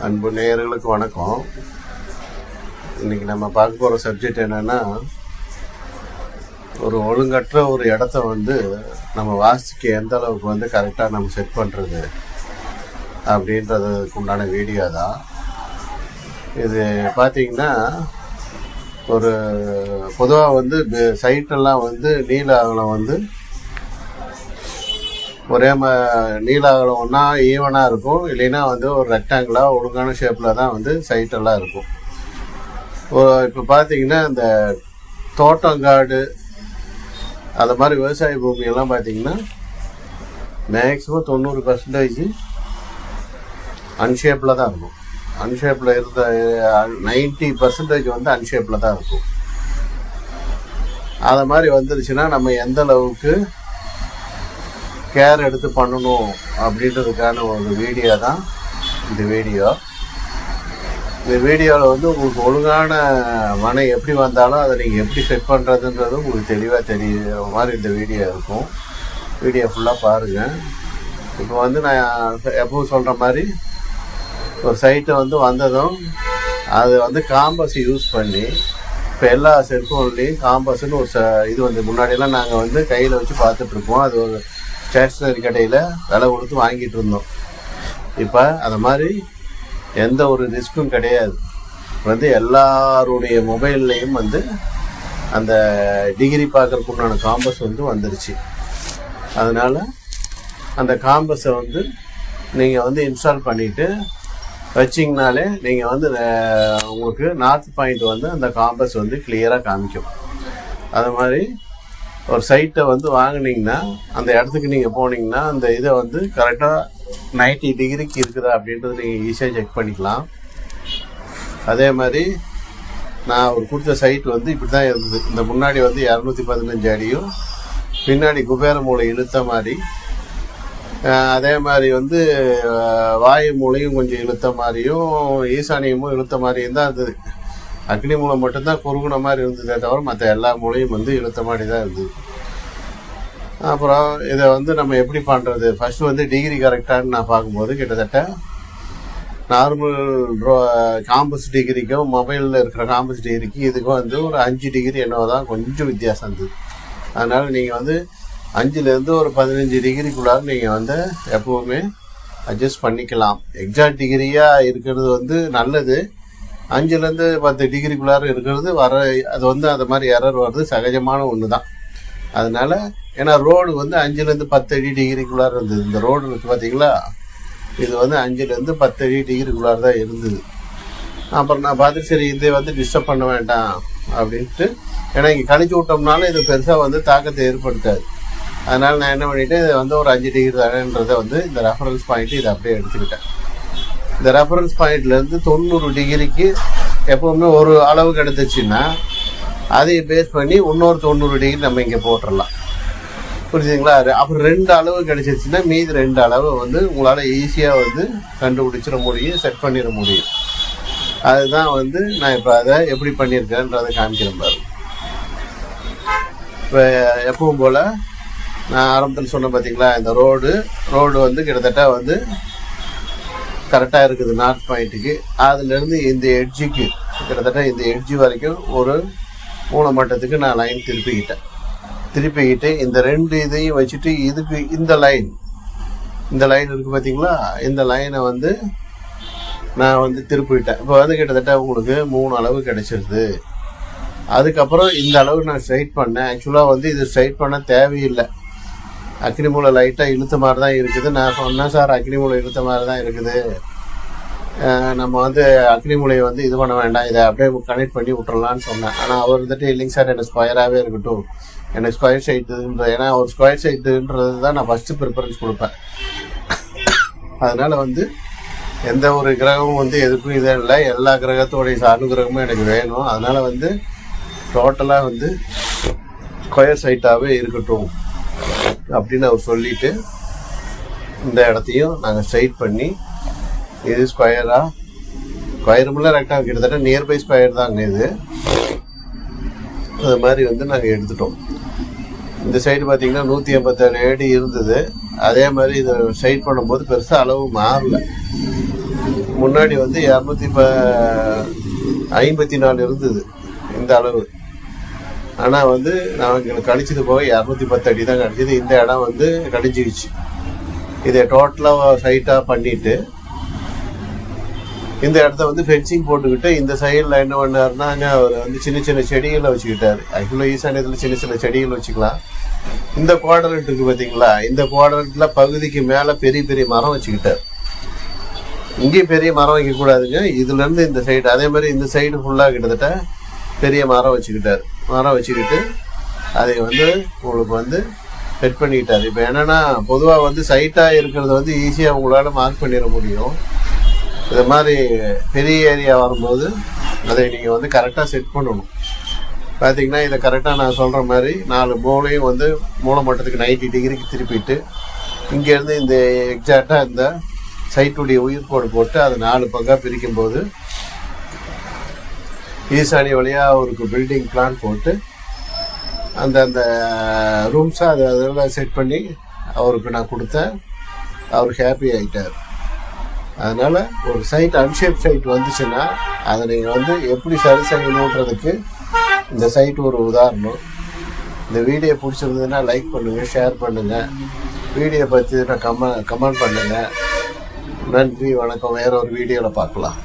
அன்பு நேயர்களுக்கு வணக்கம். இன்னைக்கு நம்ம பார்க்க போகிற சப்ஜெக்ட் என்னன்னா, ஒரு ஒழுங்கற்ற ஒரு இடத்த நம்ம வாஸ்துக்கு எந்த அளவுக்கு கரெக்டாக நம்ம செட் பண்ணுறது அப்படின்றதுக்கு உண்டான வீடியோ தான் இது. பார்த்தீங்கன்னா, ஒரு பொதுவாக சைட்டெல்லாம் நீல அகலம் ஒரே நீல அகலம் ஒன்றா ஈவனாக இருக்கும், இல்லைன்னா ஒரு ரெக்டாங்கிளாக ஒழுங்கான ஷேப்பில் தான் சைட்டெல்லாம் இருக்கும். இப்போ பார்த்தீங்கன்னா, இந்த தோட்டங்காடு அது மாதிரி விவசாய பூமியெல்லாம் பார்த்தீங்கன்னா மேக்ஸிமம் 90% அன்ஷேப்பில் தான் இருக்கும். அன்ஷேப்பில் இருந்த 90% அன்ஷேப்பில் தான் இருக்கும். அதை மாதிரி வந்துருச்சுன்னா நம்ம எந்த அளவுக்கு கேர் எடுத்து பண்ணணும் அப்படின்றதுக்கான ஒரு வீடியோ தான் இந்த வீடியோ. இந்த வீடியோவில் உங்களுக்கு ஒழுங்கான மனை எப்படி வந்தாலும் அதை நீங்கள் எப்படி செட் பண்ணுறதுன்றது உங்களுக்கு தெளிவாக தெரியுற மாதிரி இந்த வீடியோ இருக்கும். வீடியோ ஃபுல்லாக பாருங்கள். இப்போ நான் எப்பவும் சொல்கிற மாதிரி ஒரு சைட்டை வந்ததும் அது காம்பஸ் யூஸ் பண்ணி, இப்போ எல்லா செல்ஃபோன்லேயும் காம்பஸ்ன்னு ஒரு இது முன்னாடியெல்லாம் நாங்கள் கையில் வச்சு பார்த்துட்ருப்போம். அது ஒரு ஸ்டேஷ்னரி கடையில் விலை கொடுத்து வாங்கிட்டு இருந்தோம். இப்போ அது மாதிரி எந்த ஒரு ரிஸ்க்கும் கிடையாது. எல்லாருடைய மொபைல்லையும் அந்த டிகிரி பார்க்கறதுக்கு உண்டான காம்பஸ் வந்துருச்சு. அதனால் அந்த காம்பஸை நீங்கள் இன்ஸ்டால் பண்ணிவிட்டு வச்சிங்கனாலே நீங்கள் உங்களுக்கு நார்த் பாயிண்ட் அந்த காம்பஸ் கிளியராக காமிக்கும். அது மாதிரி ஒரு சைட்டை வாங்கினீங்கன்னா, அந்த இடத்துக்கு நீங்கள் போனீங்கன்னா அந்த இதை கரெக்டாக 90 டிகிரிக்கு இருக்குதா அப்படின்றது நீங்கள் ஈஸியாக செக் பண்ணிக்கலாம். அதே மாதிரி நான் ஒரு கொடுத்த சைட் இப்படி தான் இருந்தது. இந்த முன்னாடி 215 அடியும், பின்னாடி குபேர மூளை இழுத்த மாதிரி, அதே மாதிரி வாயு மூளையும் கொஞ்சம் இழுத்த மாதிரியும், ஈசானியமும் இழுத்த மாதிரியும் தான் இருந்தது. அக்னி மூலை மட்டும்தான் குறுகுன மாதிரி இருந்ததே தவிர மற்ற எல்லா மூலையும் இழுத்த மாதிரி தான் இருந்தது. அப்புறம் இதை நம்ம எப்படி பண்ணுறது, ஃபஸ்ட்டு டிகிரி கரெக்டானு நான் பார்க்கும்போது கிட்டத்தட்ட நார்மல் காம்பஸ் டிகிரிக்கும் மொபைலில் இருக்கிற காம்பஸ் டிகிரிக்கு இதுக்கும் ஒரு 5 டிகிரி என்னவோ தான் கொஞ்சம் வித்தியாசம் இருந்தது. அதனால் நீங்கள் 5லேருந்து ஒரு 15 டிகிரிக்குள்ளார நீங்கள் எப்போவுமே அட்ஜஸ்ட் பண்ணிக்கலாம். எக்ஸாக்ட் டிகிரியாக இருக்கிறது நல்லது. 5லேருந்து 10 டிகிரிக்குள்ளார இருக்கிறது அது அது மாதிரி எரர் வர்றது சகஜமான ஒன்று தான். அதனால் ஏன்னா ரோடு 5லேருந்து 10 அடி டிகிரிக்குள்ளார இருந்தது. இந்த ரோடு இருக்குது பார்த்தீங்களா, இது 5லேருந்து 10 அடி டிகிரிக்குள்ளார தான் இருந்தது. அப்புறம் நான் பார்த்து சரி இதை டிஸ்டர்ப் பண்ண வேண்டாம் அப்படின்ட்டு, ஏன்னா இங்கே கழிச்சு விட்டோம்னாலும் இது பெருசாக தாக்கத்தை ஏற்படுத்தாது. அதனால் நான் என்ன பண்ணிவிட்டேன், இதை ஒரு 5 டிகிரி தானேன்றதை இந்த ரெஃபரன்ஸ் பாயிண்ட்டு இதை அப்படியே எடுத்துக்கிட்டேன். இந்த ரெஃபரன்ஸ் பாயிண்ட்லேருந்து 90 டிகிரிக்கு எப்போவுமே ஒரு அளவு கிடச்சிச்சின்னா அதை பேஸ் பண்ணி இன்னொரு 90 டிகிரி நம்ம இங்கே போட்டுடலாம். புரிஞ்சுங்களா? அப்புறம் 2 அளவு கிடச்சிருச்சுன்னா மீதி 2 அளவு உங்களால் ஈஸியாக கண்டுபிடிச்சிட முடியும், செட் பண்ணிட முடியும். அதுதான் நான் இப்போ அதை எப்படி பண்ணியிருக்கேன்றதை காமிக்கிறேன் பாரு. இப்போ எப்பவும் போல் நான் ஆரம்பத்தில் சொன்னேன் பார்த்தீங்களா, இந்த ரோடு கிட்டத்தட்ட கரெக்டாக இருக்குது நார்த் பாயிண்ட்டுக்கு. அதுலேருந்து இந்த எட்ஜுக்கு கிட்டத்தட்ட இந்த எட்ஜு வரைக்கும் ஒரு மூலமட்டத்துக்கு நான் லைன் திருப்பிக்கிட்டு இந்த 2 இதையும் வச்சுட்டு இதுக்கு இந்த லைன் இருக்குது பார்த்தீங்களா, இந்த லைனை நான் திருப்பிக்கிட்டேன். இப்போ கிட்டத்தட்ட உங்களுக்கு 3 அளவு கிடைச்சிருது. அதுக்கப்புறம் இந்த அளவு நான் ஸ்ட்ரைட் பண்ணேன். ஆக்சுவலாக இது ஸ்ட்ரைட் பண்ண தேவையில்லை. அக்னி மூலை லைட்டாக இழுத்த மாதிரி தான் இருக்குது. நான் சொன்னேன், சார் அக்னி மூலை இழுத்த மாதிரி தான் இருக்குது, நம்ம அக்னி மூலையை இது பண்ண வேண்டாம், இதை அப்படியே கனெக்ட் பண்ணி விட்டுறலான்னு சொன்னேன். ஆனால் அவர் இல்லைங்க சார், எனக்கு ஸ்கொயராகவே இருக்கட்டும், எனக்கு ஸ்கொயர் சைட்டுன்ற, ஏன்னா ஒரு ஸ்கொயர் சைட்டுன்றது தான் நான் ஃபஸ்ட்டு ப்ரிஃபரன்ஸ் கொடுப்பேன். அதனால் எந்த ஒரு கிரகமும் எதுக்கும் இதே இல்லை, எல்லா கிரகத்தோடைய அனுகிரகமும் எனக்கு வேணும். அதனால் டோட்டலாக ஸ்கொயர் சைட்டாகவே இருக்கட்டும் அப்படின்னு அவர் சொல்லிட்டு இந்த இடத்தையும் நாங்கள் ஸ்ட்ரைட் பண்ணி, இது ஸ்கொயருமில்ல ரெக்டாங்கிள், கிட்டத்தட்ட நியர்பை ஸ்கொயர் தாங்க இது. அது மாதிரி நாங்கள் எடுத்துட்டோம். இந்த சைடு பார்த்தீங்கன்னா 187 அடி இருந்தது. அதே மாதிரி இதை சைட் பண்ணும்போது பெருசாக அளவு மாறல. முன்னாடி வந்து 254 இருந்தது இந்த அளவு. ஆனால் வந்து நான் எங்களுக்கு கழிச்சது போக 210 அடி தான் கிடச்சிது. இந்த இடம் வந்து கடிஞ்சிக்கிச்சு. இதை டோட்டலாக சைட்டாக பண்ணிட்டு இந்த இடத்த வந்து ஃபென்சிங் போட்டுக்கிட்டு இந்த சைடில் என்ன பண்ணாருன்னா அவர் வந்து சின்ன சின்ன செடிகளை வச்சுக்கிட்டாரு. ஆக்சுவலாக ஈசானியத்தில் சின்ன சின்ன செடிகள் வச்சுக்கலாம். இந்த குவாட்ரண்ட் இருக்கு பார்த்தீங்களா, இந்த குவாட்ரண்ட்ல பகுதிக்கு மேலே பெரிய பெரிய மரம் வச்சுக்கிட்டார். இங்கேயும் பெரிய மரம் வைக்கக்கூடாதுங்க, இதுலேருந்து இந்த சைடு. அதே மாதிரி இந்த சைடு ஃபுல்லாக கிட்டத்தட்ட பெரிய மரம் வச்சுக்கிட்டார். மரம் வச்சுக்கிட்டு அதை வந்து உங்களுக்கு வந்து செட் பண்ணிக்கிட்டார். இப்போ என்னென்னா பொதுவாக வந்து சைட்டாக இருக்கிறத வந்து ஈஸியாக உங்களால் மார்க் பண்ணிட முடியும். இது மாதிரி பெரிய ஏரியா வரும்போது அதை நீங்கள் வந்து கரெக்டாக செட் பண்ணணும். பார்த்தீங்கன்னா இதை கரெக்டாக நான் சொல்கிற மாதிரி 4 மூலையும் வந்து மூளை மட்டத்துக்கு 90 டிகிரிக்கு திருப்பிட்டு இங்கேருந்து இந்த எக்ஸாக்டாக இந்த சைட்டுடைய உயிர் கோடு போட்டு அதை 4 பங்காக பிரிக்கும்போது ஈசானி வழியாக அவருக்கு பில்டிங் பிளான் போட்டு அந்த ரூம்ஸை அதெல்லாம் செட் பண்ணி அவருக்கு நான் கொடுத்தேன். அவர் ஹாப்பி ஆகிட்டார். அதனால் ஒரு சைட் அன்ஷேப் சைட் வந்துச்சுன்னா அதை நீங்கள் வந்து எப்படி சரி செய்யணுன்றதுக்கு இந்த சைட் ஒரு உதாரணம். இந்த வீடியோ பிடிச்சிருந்ததுன்னா லைக் பண்ணுங்கள், ஷேர் பண்ணுங்கள், வீடியோ பற்றி கமெண்ட் பண்ணுங்கள். நன்றி, வணக்கம். வேற ஒரு வீடியோவில் பார்க்கலாம்.